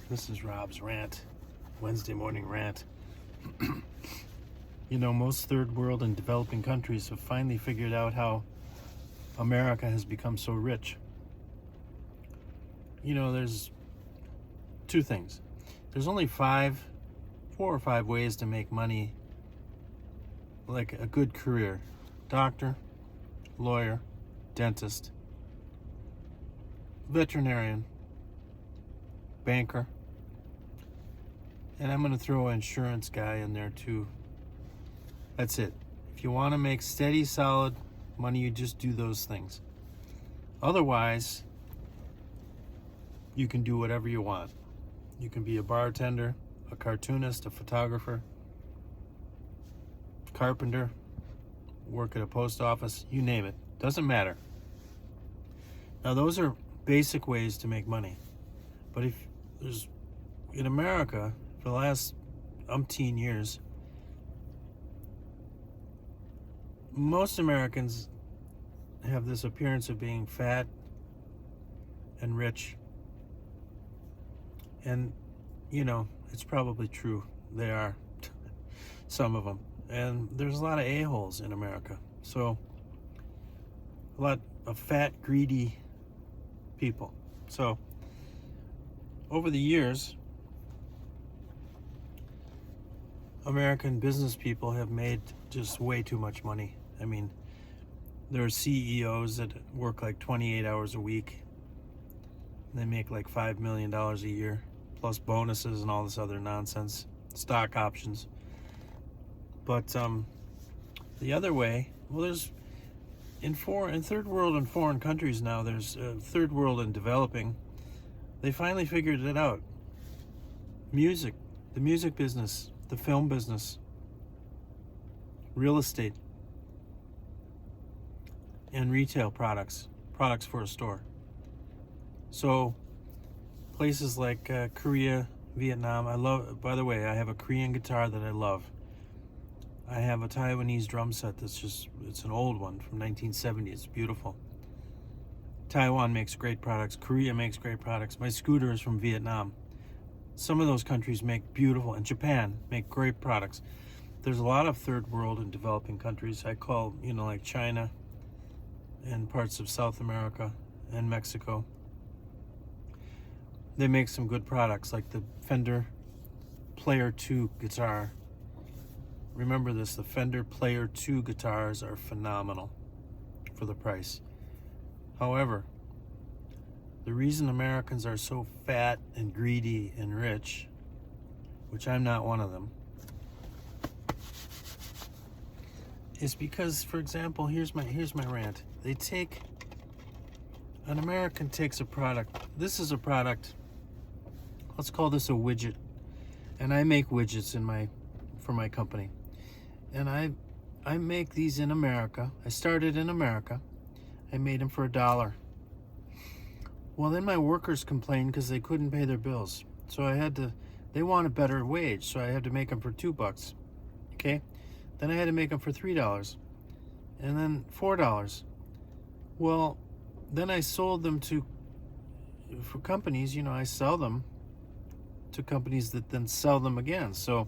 This is Rob's rant, Wednesday morning rant. Most third world and developing countries have finally figured out how America has become so rich. There's two things. There's only four or five ways to make money, like a good career: doctor, lawyer, dentist, veterinarian, banker, and I'm going to throw an insurance guy in there too. That's it. If you want to make steady, solid money, you just do those things. Otherwise, you can do whatever you want. You can be a bartender, a cartoonist, a photographer, carpenter, work at a post office, you name it. Doesn't matter. Now, those are basic ways to make money. But if there's, in America, for the last umpteen years, most Americans have this appearance of being fat and rich. And, it's probably true. They are. Some of them. And there's a lot of a-holes in America. So, a lot of fat, greedy people. So, over the years, American business people have made just way too much money. I mean, there are CEOs that work like 28 hours a week. They make like $5 million a year, plus bonuses and all this other nonsense, stock options. But the other way, well, there's in third world and foreign countries now. There's third world and developing. They finally figured it out. Music, the music business, the film business, real estate, and retail products for a store. So places like Korea, Vietnam, by the way, I have a Korean guitar that I love. I have a Taiwanese drum set it's an old one from 1970. It's beautiful. Taiwan makes great products. Korea makes great products. My scooter is from Vietnam. Some of those countries make beautiful, and Japan make great products. There's a lot of third world and developing countries. I call, like China and parts of South America and Mexico. They make some good products, like the Fender Player 2 guitar. Remember this, the Fender Player 2 guitars are phenomenal for the price. However, the reason Americans are so fat and greedy and rich, which I'm not one of them, is because, for example, here's my rant. An American takes a product. This is a product. Let's call this a widget. And I make widgets for my company. And I make these in America. I started in America. I made them for $1. Well, then my workers complained because they couldn't pay their bills. So they want a better wage, so I had to make them for $2. Okay? Then I had to make them for $3. And then $4. Well, then I sold them for companies, I sell them to companies that then sell them again. So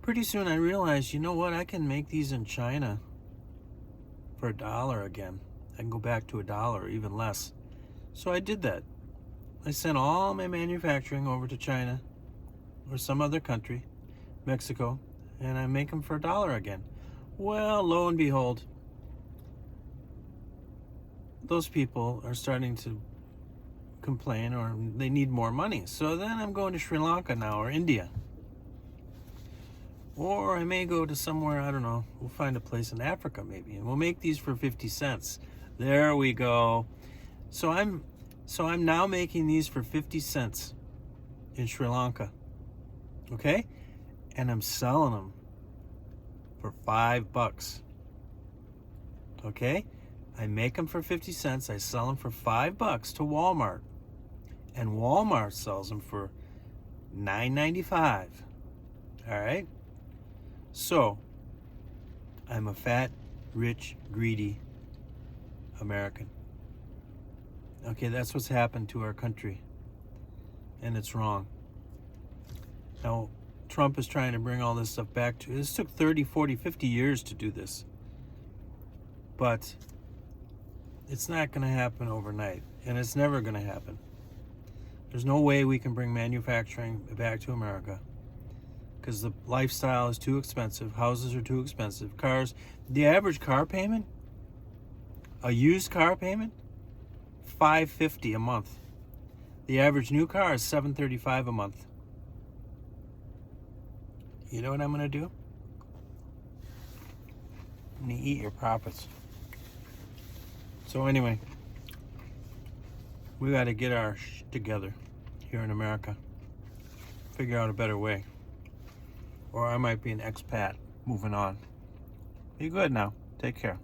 pretty soon I realized, I can make these in China for $1 again. I can go back to $1 or even less. So I did that. I sent all my manufacturing over to China or some other country, Mexico, and I make them for $1 again. Well, lo and behold, those people are starting to complain, or they need more money. So then I'm going to Sri Lanka now, or India. Or I may go to somewhere, I don't know, we'll find a place in Africa maybe, and we'll make these for 50 cents. There we go. So I'm now making these for 50 cents in Sri Lanka. Okay? And I'm selling them for $5. Okay? I make them for 50 cents. I sell them for $5 to Walmart. And Walmart sells them for $9.95. All right? So, I'm a fat, rich, greedy American. Okay, that's what's happened to our country. and it's wrong. Now, Trump is trying to bring all this stuff back to, this took 30, 40, 50 years to do this. But it's not going to happen overnight, and it's never going to happen. There's no way we can bring manufacturing back to America because the lifestyle is too expensive. Houses are too expensive. Cars, the average car payment, a used car payment, $550 a month. The average new car is $735 a month. You know what I'm going to do? I'm going to eat your profits. So anyway, we got to get our shit together here in America. Figure out a better way. Or I might be an expat moving on. Be good now. Take care.